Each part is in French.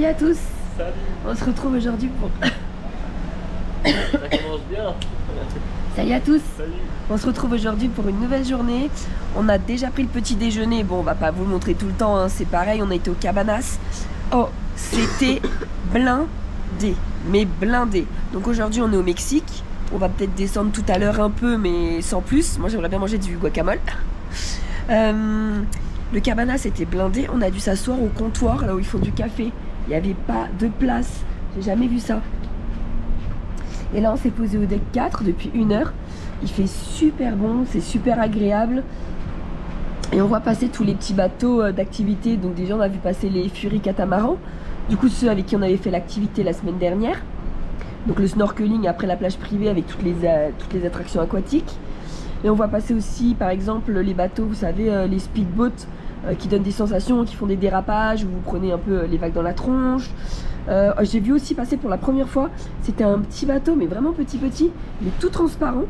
à tous. Salut. On se retrouve aujourd'hui pour... Ça commence bien. Salut à tous. Salut. On se retrouve aujourd'hui pour une nouvelle journée. On a déjà pris le petit déjeuner. Bon, on va pas vous le montrer tout le temps, hein. C'est pareil, on a été au Cabanas. Oh, c'était blindé, mais blindé. Donc aujourd'hui on est au Mexique. On va peut-être descendre tout à l'heure un peu, mais sans plus. Moi j'aimerais bien manger du guacamole. Le Cabanas était blindé. On a dû s'asseoir au comptoir, là où ils font du café. Il n'y avait pas de place. J'ai jamais vu ça. Et là on s'est posé au deck 4 depuis 1 heure. Il fait super bon, c'est super agréable. Et on voit passer tous les petits bateaux d'activité. Donc déjà on a vu passer les Fury catamarans. Du coup ceux avec qui on avait fait l'activité la semaine dernière. Donc le snorkeling après la plage privée avec toutes les attractions aquatiques. Et on voit passer aussi par exemple les bateaux, vous savez, les speedboats qui donnent des sensations, qui font des dérapages, où vous prenez un peu les vagues dans la tronche. J'ai vu aussi passer pour la première fois, c'était un petit bateau mais vraiment petit, mais tout transparent.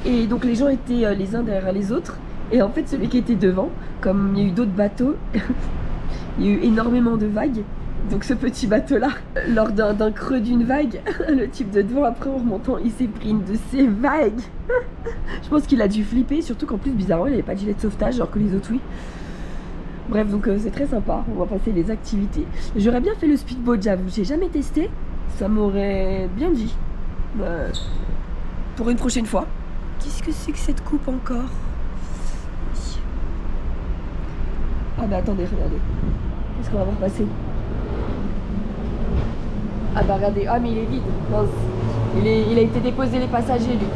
Et donc les gens étaient les uns derrière les autres. Et en fait celui qui était devant, comme il y a eu d'autres bateaux, il y a eu énormément de vagues. Donc ce petit bateau là, lors d'un creux d'une vague, le type de devant après en remontant, il s'est pris une de ces vagues. Je pense qu'il a dû flipper, surtout qu'en plus bizarrement il n'avait pas de gilet de sauvetage alors que les autres oui. Bref, donc c'est très sympa, on va passer les activités. J'aurais bien fait le speedboat, j'avoue, j'ai jamais testé, ça m'aurait bien dit. Pour une prochaine fois. Qu'est-ce que c'est que cette coupe encore? Ah bah attendez, regardez. Qu'est-ce qu'on va voir passer? Ah bah regardez, ah mais il est vide, mince. Il a été déposé les passagers lui.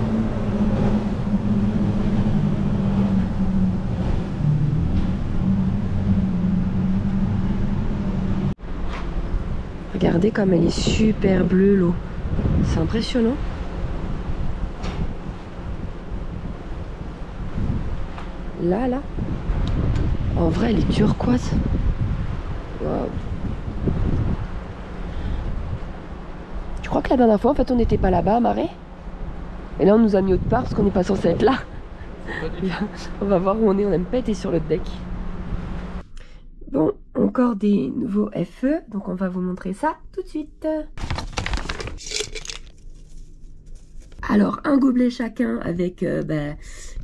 Regardez comme elle est super bleue l'eau. C'est impressionnant. Là. En vrai elle est turquoise. Wow. Je crois que la dernière fois en fait on n'était pas là-bas à Marais. Et là on nous a mis autre part parce qu'on n'est pas censé être là. On va voir où on est, on n'a même pas été sur le deck. Bon, encore des nouveaux FE, donc on va vous montrer ça tout de suite. Alors un gobelet chacun avec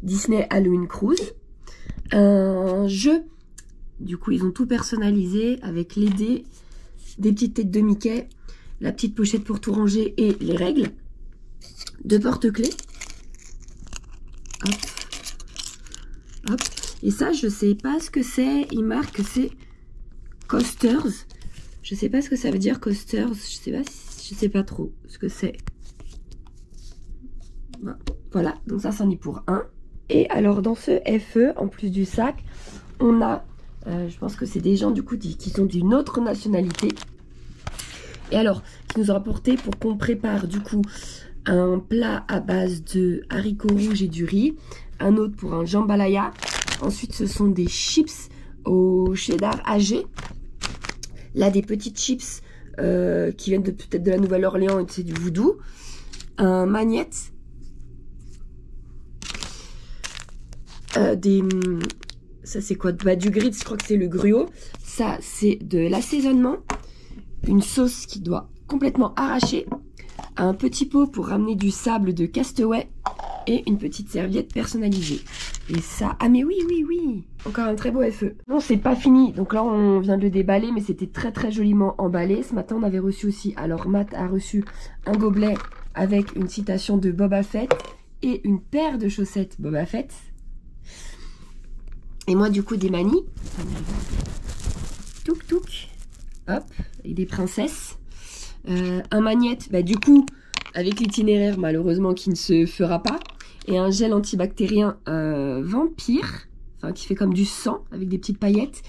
Disney Halloween Cruise. Un jeu, du coup ils ont tout personnalisé avec les dés, des petites têtes de Mickey, la petite pochette pour tout ranger et les règles. 2 porte-clés. Hop. Hop. Et ça, je sais pas ce que c'est. Il marque que c'est Coasters. Je sais pas ce que ça veut dire, Coasters. Je sais pas trop ce que c'est. Voilà, donc ça, c'en est pour un. Et alors, dans ce FE, en plus du sac, on a, je pense que c'est des gens, du coup, qui sont d'une autre nationalité. Et alors, qui nous ont apporté pour qu'on prépare, du coup, un plat à base de haricots rouges et du riz. Un autre pour un jambalaya. Ensuite, ce sont des chips au cheddar âgé. Là, des petites chips qui viennent peut-être de la Nouvelle-Orléans et c'est du voodoo. Un magnette. Ça, c'est quoi? Du grits, je crois que c'est le gruau. Ça, c'est de l'assaisonnement. Une sauce qui doit complètement arracher. Un petit pot pour ramener du sable de Castaway. Et une petite serviette personnalisée. Et ça... Ah mais oui. Encore un très beau FE. Non, c'est pas fini. Donc là, on vient de le déballer, mais c'était très joliment emballé. Ce matin, on avait reçu aussi... Alors, Matt a reçu un gobelet avec une citation de Boba Fett et une paire de chaussettes Boba Fett. Et moi, du coup, des manies. Touk. Hop. Et des princesses. Un magnette, du coup, avec l'itinéraire, malheureusement, qui ne se fera pas. Et un gel antibactérien vampire, qui fait comme du sang, avec des petites paillettes.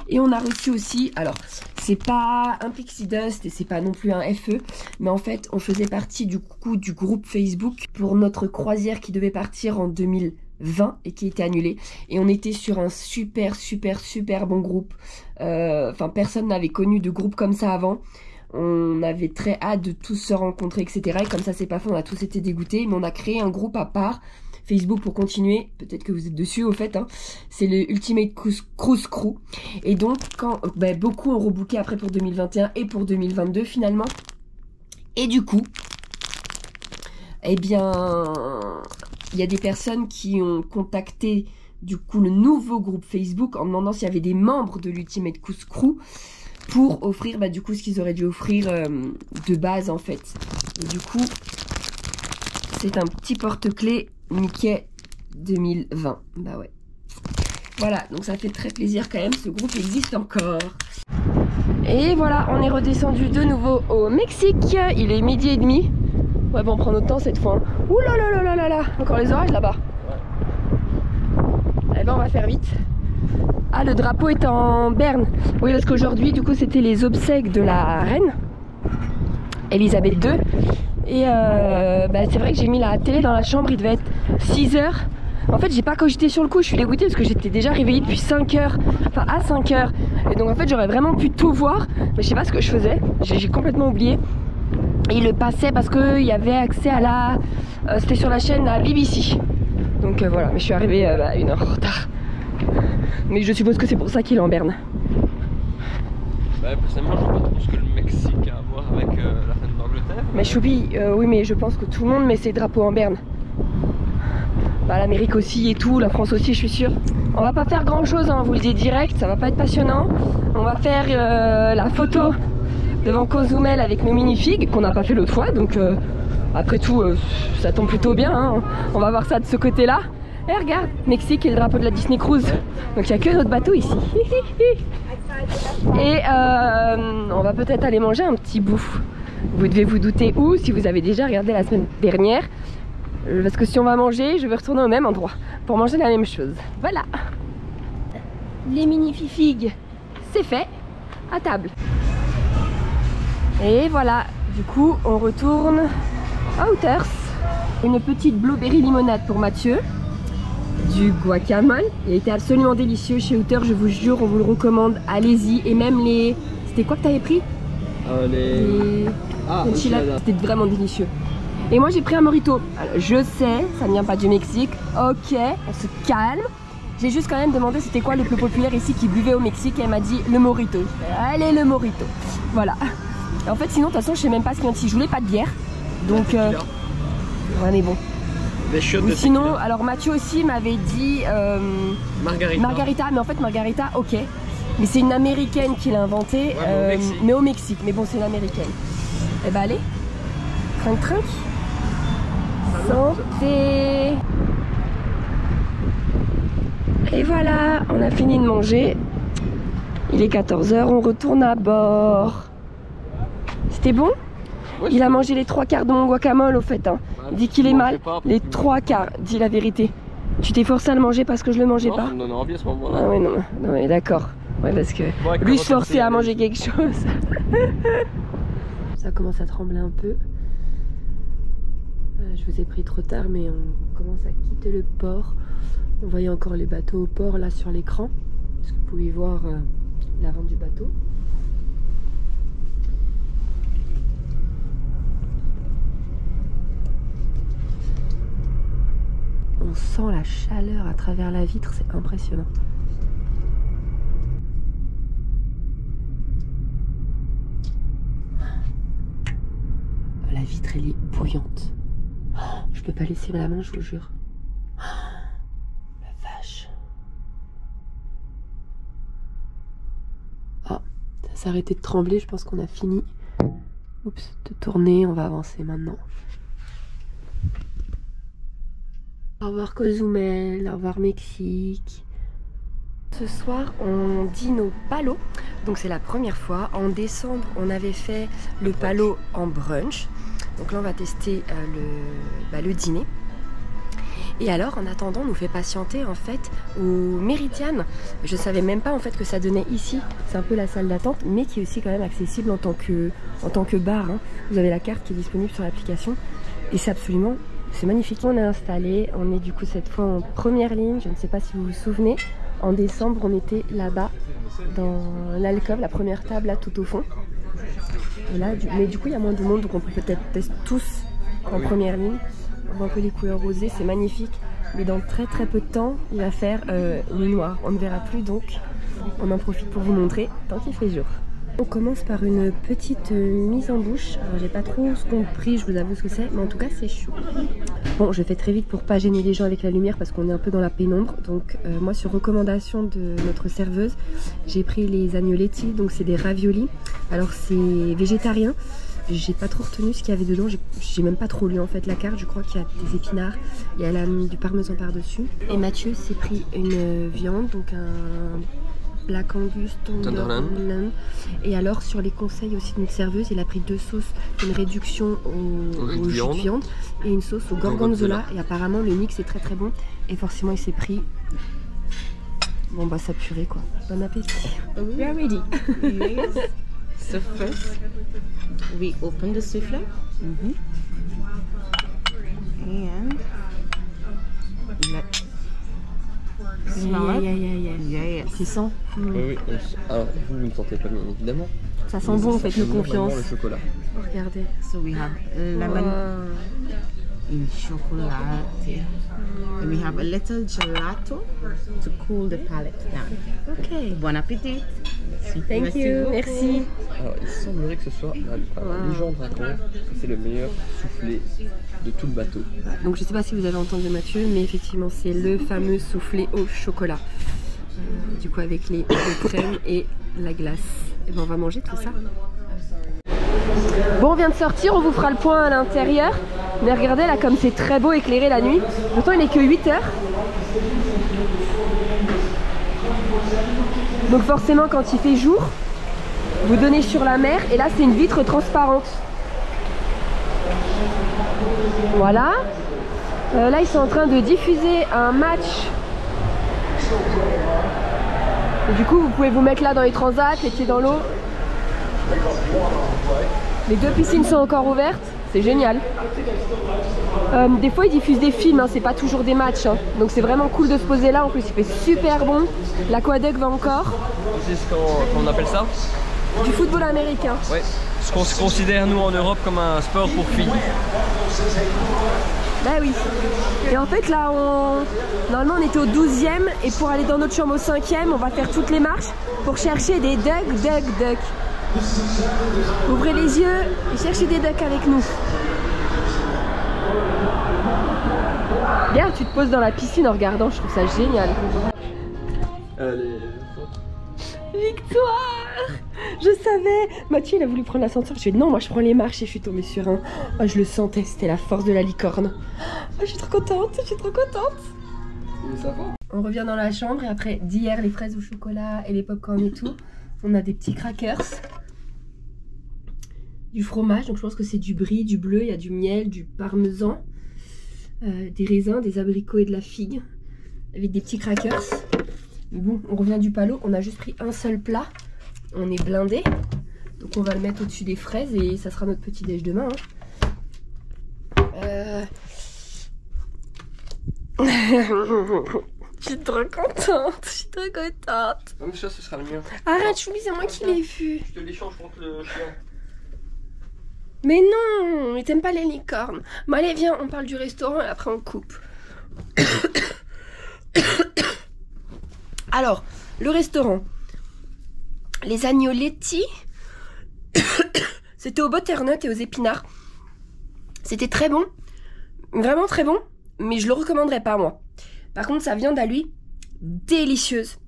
Et on a reçu aussi, alors, c'est pas un Pixie Dust et c'est pas non plus un FE, mais en fait, on faisait partie du groupe Facebook pour notre croisière qui devait partir en 2020 et qui était annulée. Et on était sur un super bon groupe. Personne n'avait connu de groupe comme ça avant. On avait très hâte de tous se rencontrer, etc. Et comme ça, c'est pas fait, on a tous été dégoûtés. Mais on a créé un groupe à part, Facebook pour continuer. Peut-être que vous êtes dessus au fait. Hein. C'est le Ultimate Cruise Crew. Et donc, quand beaucoup ont rebooké après pour 2021 et pour 2022 finalement. Et du coup, eh bien, il y a des personnes qui ont contacté du coup le nouveau groupe Facebook en demandant s'il y avait des membres de l'Ultimate Cruise Crew pour offrir du coup ce qu'ils auraient dû offrir de base en fait. Et du coup, c'est un petit porte-clés Mickey 2020. Bah ouais. Voilà, donc ça fait très plaisir quand même, ce groupe existe encore. Et voilà, on est redescendu de nouveau au Mexique. Il est 12h30. Ouais, bon, on prend notre temps cette fois. Hein. Ouh là là là là là là, encore les orages là-bas. Eh ben, on va faire vite. Ah, le drapeau est en berne. Oui, parce qu'aujourd'hui, du coup, c'était les obsèques de la reine Elisabeth II. Et c'est vrai que j'ai mis la télé dans la chambre, il devait être 6h. En fait, j'ai pas cogité sur le coup, je suis dégoûtée parce que j'étais déjà réveillée depuis 5h, enfin à 5h. Et donc en fait, j'aurais vraiment pu tout voir, mais je sais pas ce que je faisais, j'ai complètement oublié. Et il le passait parce qu'il y avait accès à la... c'était sur la chaîne à BBC. Donc voilà, mais je suis arrivée à 1 heure en retard. Mais je suppose que c'est pour ça qu'il est en berne. Bah, personnellement, je vois pas trop ce que le Mexique a à voir avec la reine d'Angleterre. Mais Choupi, oui, mais je pense que tout le monde met ses drapeaux en berne. Bah, l'Amérique aussi et tout, la France aussi, je suis sûre. On va pas faire grand chose, hein, vous le dis direct, ça va pas être passionnant. On va faire la photo devant Cozumel avec nos mini-figues qu'on n'a pas fait l'autre fois, donc après tout, ça tombe plutôt bien. Hein. On va voir ça de ce côté-là. Et regarde, Mexique et le drapeau de la Disney Cruise. Donc il n'y a que notre bateau ici. Et on va peut-être aller manger un petit bout. Vous devez vous douter où, si vous avez déjà regardé la semaine dernière. Parce que si on va manger, je vais retourner au même endroit pour manger la même chose. Voilà. Les mini-figues, c'est fait. À table. Et voilà, du coup, on retourne à Outers. Une petite blueberry limonade pour Mathieu. Du guacamole. Il était absolument délicieux chez Outers, je vous jure, on vous le recommande. Allez-y. Et même les... C'était quoi que t'avais pris les... Ah, c'était vraiment délicieux. Et moi j'ai pris un mojito. Alors, je sais, ça ne vient pas du Mexique. Ok, on se calme. J'ai juste quand même demandé c'était quoi le plus populaire ici qui buvait au Mexique et elle m'a dit le mojito. Allez, le mojito. Voilà. Et en fait sinon de toute façon je sais même pas ce qu'il y a ici. Je voulais pas de bière. Donc ouais mais bon. Des shots de sinon, tequila. alors Mathieu aussi m'avait dit Margarita, mais en fait Margarita, ok. Mais c'est une américaine qui l'a inventée, ouais, mais au Mexique. Mais bon, c'est une américaine. Eh ben allez, trinque trinque. Santé. Et voilà, on a fini de manger. Il est 14h, on retourne à bord. C'était bon? Ouais, il a mangé les 3/4 de mon guacamole au fait. Hein. Il dit qu'il est mal. Les 3/4, dis la vérité. Tu t'es forcé à le manger parce que je le mangeais pas? Ça me donne envie à ce moment-là. Ah ouais, non, ouais, d'accord. Ouais, parce que lui se forcer à manger quelque chose. Ça commence à trembler un peu. Je vous ai pris trop tard, mais on commence à quitter le port. On voyait encore les bateaux au port là sur l'écran. Est-ce que vous pouvez voir l'avant du bateau? On sent la chaleur à travers la vitre, c'est impressionnant. La vitre, elle est bouillante. Je peux pas laisser la main, je vous jure. La vache. Ah, ça s'est arrêté de trembler, je pense qu'on a fini. Oups, de tourner, on va avancer maintenant. Au revoir Cozumel, au revoir Mexique. Ce soir, on dîne au Palo. Donc c'est la première fois. En décembre, on avait fait le Palo en brunch. Donc là, on va tester le dîner. Et alors, en attendant, on nous fait patienter en fait au Méridien. Je savais même pas en fait que ça donnait ici. C'est un peu la salle d'attente, mais qui est aussi quand même accessible en tant que bar. Hein. Vous avez la carte qui est disponible sur l'application. Et c'est absolument... C'est magnifique. On est installé, on est du coup cette fois en première ligne. Je ne sais pas si vous vous souvenez. En décembre, on était là-bas dans l'alcôve, la première table là tout au fond. Et là, mais du coup, il y a moins de monde, donc on peut peut-être tester tous en première ligne. On voit un peu les couleurs rosées, c'est magnifique. mais dans très très peu de temps, il va faire nuit noire. On ne verra plus, donc on en profite pour vous montrer tant qu'il fait jour. On commence par une petite mise en bouche. Alors j'ai pas trop compris, je vous avoue ce que c'est, mais en tout cas c'est chaud. Bon, je fais très vite pour pas gêner les gens avec la lumière parce qu'on est un peu dans la pénombre. Donc moi, sur recommandation de notre serveuse, j'ai pris les agnoletti, donc c'est des raviolis. Alors c'est végétarien. J'ai pas trop retenu ce qu'il y avait dedans, j'ai même pas trop lu en fait la carte. Je crois qu'il y a des épinards et elle a mis du parmesan par dessus. Et Mathieu s'est pris une viande, donc un Black Angus Tenderloin. Et alors sur les conseils aussi d'une serveuse, il a pris 2 sauces, une réduction au jus de viande et une sauce au gorgonzola. Et apparemment le mix est très très bon. Et forcément il s'est pris, bon bah sa purée quoi. Bon appétit. We are ready. Yes. So first we open the souffle and let smell it. Yeah. C'est sent. Oui. Alors, vous ne sentez pas bien évidemment. Ça sent bon, faites-nous confiance. Le chocolat. Oh, regardez. So we have lemon in chocolate. And we have a little gelato to cool the palate down. Ok. Bon appétit. Thank you. Merci. Alors, il semblerait que ce soit, la légende raconte que c'est le meilleur soufflé de tout le bateau. Donc je sais pas si vous avez entendu Mathieu, mais effectivement c'est le fameux soufflé au chocolat. Du coup avec les crèmes et la glace. Et ben on va manger tout ça. Bon, on vient de sortir, on vous fera le point à l'intérieur. Mais regardez là comme c'est très beau éclairé la nuit. Pourtant il n'est que 8 h. Donc forcément quand il fait jour, vous donnez sur la mer et là c'est une vitre transparente. Voilà. Là ils sont en train de diffuser un match. Et du coup vous pouvez vous mettre là dans les transats, les pieds dans l'eau. Les 2 piscines sont encore ouvertes, c'est génial. Des fois ils diffusent des films, hein, c'est pas toujours des matchs, hein. Donc c'est vraiment cool de se poser là, en plus il fait super bon. L'aquaduc va encore. C'est ce qu'on appelle ça? Du football américain. Ouais, ce qu'on se considère nous en Europe comme un sport pour filles. Bah oui. Et en fait là, normalement on était au 12e et pour aller dans notre chambre au 5e, on va faire toutes les marches pour chercher des ducks. Ouvrez les yeux et cherchez des ducks avec nous. Regarde, tu te poses dans la piscine en regardant, je trouve ça génial. Allez. Victoire! Je savais! Mathieu il a voulu prendre l'ascenseur, je lui ai dit non, moi je prends les marches et je suis tombée sur un. Oh, je le sentais, c'était la force de la licorne. Oh, je suis trop contente, On revient dans la chambre et après d'hier les fraises au chocolat et les popcorn et tout, on a des petits crackers. Du fromage, donc je pense que c'est du brie, du bleu, il y a du miel, du parmesan, des raisins, des abricots et de la figue, avec des petits crackers. Mais bon, on revient du palo, on a juste pris un seul plat, on est blindé, donc on va le mettre au-dessus des fraises et ça sera notre petit déj demain. Hein. Je suis trop contente, Comme ça, ce sera le mien. Arrête, Choumi, c'est moi qui l'ai vu. Je te l'échange contre le chien. Mais non, mais t'aimes pas les licornes. Bon allez, viens, on parle du restaurant et après on coupe. Alors, le restaurant. Les agnoletti. C'était au butternut et aux épinards. C'était très bon. Vraiment très bon. Mais je le recommanderais pas, moi. Par contre, sa viande à lui, délicieuse.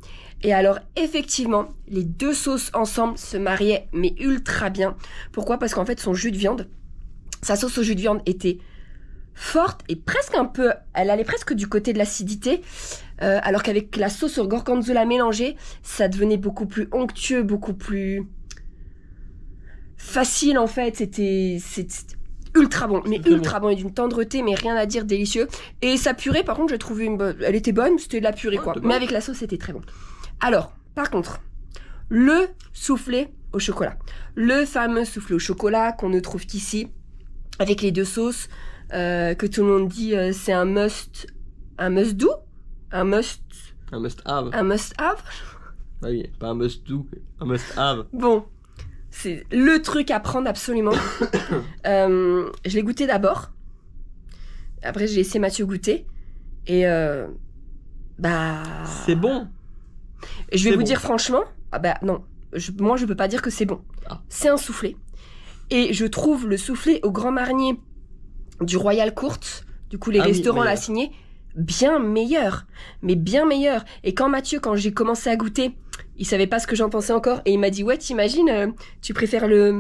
Et alors, effectivement, les 2 sauces ensemble se mariaient, mais ultra bien. Pourquoi? Parce qu'en fait, son jus de viande, sa sauce au jus de viande était forte et presque un peu... Elle allait presque du côté de l'acidité. Alors qu'avec la sauce au gorgonzola mélangée, ça devenait beaucoup plus onctueux, beaucoup plus facile en fait. C'était ultra bon, mais ultra bon et d'une tendreté, mais rien à dire, délicieux. Et sa purée, par contre, j'ai trouvé elle était bonne, c'était de la purée quoi. Mais avec la sauce, c'était très bon. Alors, par contre, le soufflé au chocolat. Le fameux soufflé au chocolat qu'on ne trouve qu'ici, avec les 2 sauces, que tout le monde dit c'est un must do, un must have. Ah oui, pas un must do, un must have. Bon, c'est le truc à prendre absolument. Je l'ai goûté d'abord. Après, j'ai laissé Mathieu goûter. Et bah... C'est bon. Je vais C'est vous bon. dire franchement, ah bah non, moi je peux pas dire que c'est bon. Ah. C'est un soufflé. Et je trouve le soufflé au Grand Marnier du Royal Court, du coup les Ah oui, restaurants meilleur. l'a signé, bien meilleur. Mais bien meilleur. Et quand Mathieu, quand j'ai commencé à goûter, il savait pas ce que j'en pensais encore. Et il m'a dit, ouais, t'imagines, tu préfères les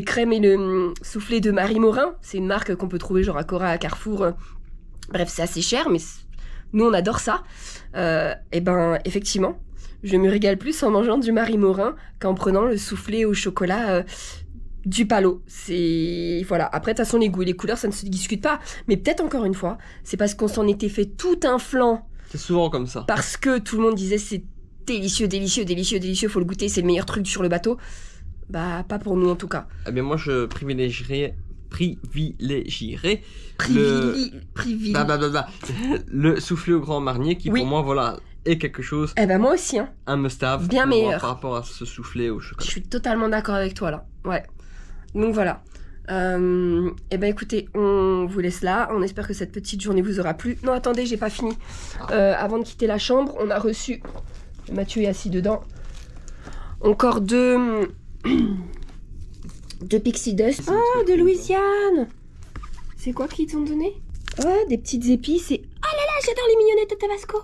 crèmes et le soufflé de Marie Morin. C'est une marque qu'on peut trouver genre à Cora, à Carrefour. Bref, c'est assez cher, mais nous on adore ça. Et ben effectivement, je me régale plus en mangeant du Marie Morin qu'en prenant le soufflé au chocolat du Palo. C'est voilà. Après de toute façon les goûts et les couleurs ça ne se discute pas. Mais peut-être encore une fois, c'est parce qu'on s'en était fait tout un flanc C'est souvent comme ça. parce que tout le monde disait c'est délicieux, délicieux, délicieux, délicieux, faut le goûter, c'est le meilleur truc sur le bateau. Bah pas pour nous en tout cas. Eh bien moi je privilégierais blablabla. Le soufflé au Grand Marnier qui Oui. pour moi voilà est quelque chose, Eh ben moi aussi hein. un must-have Bien pour moi meilleur. par rapport à ce soufflé au Je chocolat. suis totalement d'accord avec toi là. Ouais. Donc voilà. Et ben écoutez, on vous laisse là. On espère que cette petite journée vous aura plu. Non attendez, j'ai pas fini. Avant de quitter la chambre, on a reçu. Mathieu est assis dedans. Encore deux Pixie Dust. Ah, de Louisiane. C'est quoi qu'ils t'ont donné? Ouais, des petites épices et... Ah là là, j'adore les mignonnettes de Tabasco.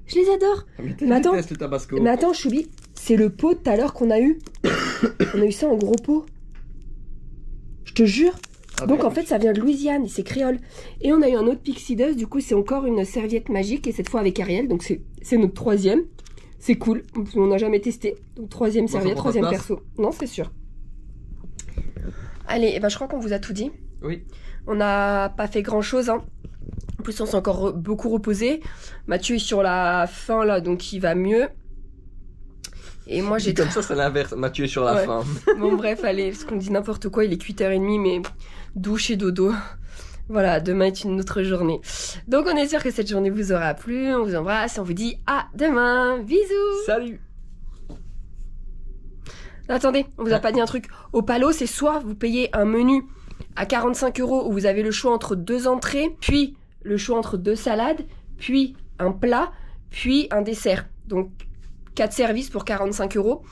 Je les adore. Mais attends. Le Tabasco. Mais attends, Choubi, c'est le pot tout à l'heure qu'on a eu. On a eu ça en gros pot. Je te jure. Ah Donc bon en fait, ça vient de Louisiane, c'est créole. Et on a eu un autre Pixie Dust, du coup, c'est encore une serviette magique, et cette fois avec Ariel, donc c'est notre troisième. C'est cool, on n'a jamais testé. Donc troisième Bon, ça serviette, prend pas de troisième place. perso. Non, c'est sûr. Allez, eh ben, je crois qu'on vous a tout dit. Oui. On n'a pas fait grand chose, hein. En plus, on s'est encore beaucoup reposé. Mathieu est sur la fin là, donc il va mieux. Et moi j'ai Comme ça c'est l'inverse. Mathieu est sur la Ouais. fin. Bon bref, allez, parce qu'on dit n'importe quoi, il est 8h30, mais douche et dodo. Voilà, demain est une autre journée. Donc on espère que cette journée vous aura plu, on vous embrasse et on vous dit à demain. Bisous. Salut. Attendez, on vous a pas dit un truc. Au Palo, c'est soit vous payez un menu à 45 € où vous avez le choix entre 2 entrées, puis le choix entre 2 salades, puis un plat, puis un dessert. Donc 4 services pour 45 €.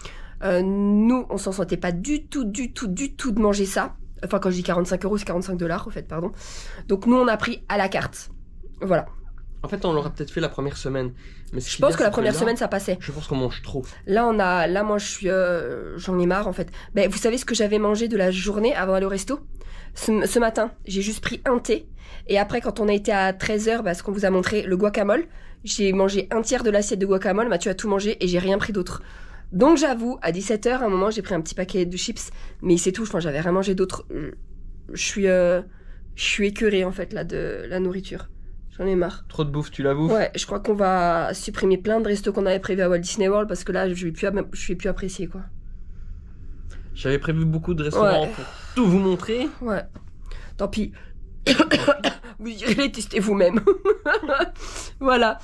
Nous, on s'en sentait pas du tout de manger ça. Enfin, quand je dis 45 €, c'est 45 $ en fait, pardon. Donc nous, on a pris à la carte. Voilà. En fait on l'aurait peut-être fait la première semaine. Mais ce Je qu'il pense y a, que la c'est première là, semaine, ça passait. je pense qu'on mange trop. Là, moi, je suis, j'en ai marre en fait. Ben, vous savez ce que j'avais mangé de la journée avant d'aller au resto? Ce matin, j'ai juste pris un thé. Et après, quand on a été à 13h, parce qu'on vous a montré le guacamole, j'ai mangé un tiers de l'assiette de guacamole. Mathieu a tout mangé et j'ai rien pris d'autre. Donc j'avoue, à 17h, à un moment, j'ai pris un petit paquet de chips. Mais c'est tout, enfin, j'avais rien mangé d'autre. Je suis écœurée en fait là de la nourriture. J'en ai marre. Trop de bouffe, tu la bouffes. Ouais, je crois qu'on va supprimer plein de restos qu'on avait prévus à Walt Disney World parce que là, je vais plus apprécier quoi. J'avais prévu beaucoup de restaurants Ouais. pour tout vous montrer. Ouais. Tant pis. Vous irez les tester vous-même. Voilà.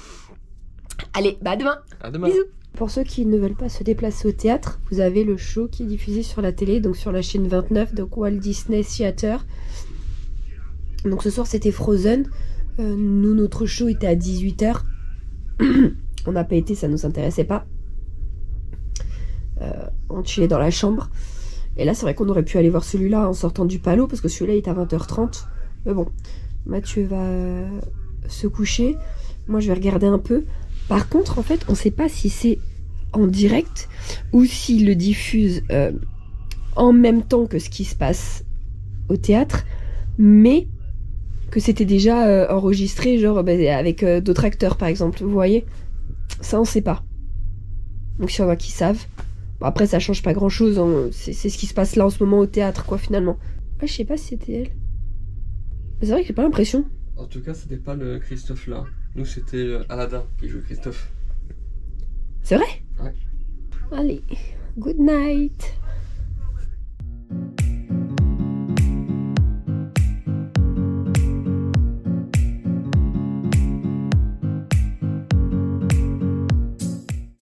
Allez, bah à demain. À demain. Bisous. Pour ceux qui ne veulent pas se déplacer au théâtre, vous avez le show qui est diffusé sur la télé, donc sur la chaîne 29, donc Walt Disney Theater. Donc ce soir c'était Frozen. Nous, notre show était à 18h. On n'a pas été, ça nous intéressait pas. On chillait dans la chambre. Et là, c'est vrai qu'on aurait pu aller voir celui-là en sortant du Palo, parce que celui-là est à 20h30. Mais bon, Mathieu va se coucher. Moi, je vais regarder un peu. Par contre, en fait, on sait pas si c'est en direct ou s'il le diffuse en même temps que ce qui se passe au théâtre, mais que c'était déjà enregistré, genre avec d'autres acteurs, par exemple. Vous voyez? Ça, on sait pas. Donc, s'il y en a qui savent. Bon, après, ça change pas grand-chose. Hein. C'est ce qui se passe là en ce moment au théâtre, quoi, finalement. Ah, je sais pas si c'était elle. Mais c'est vrai que j'ai pas l'impression. En tout cas, c'était pas le Christophe là. Nous, c'était Aladdin qui jouait Christophe. C'est vrai? Ouais. Allez, good night.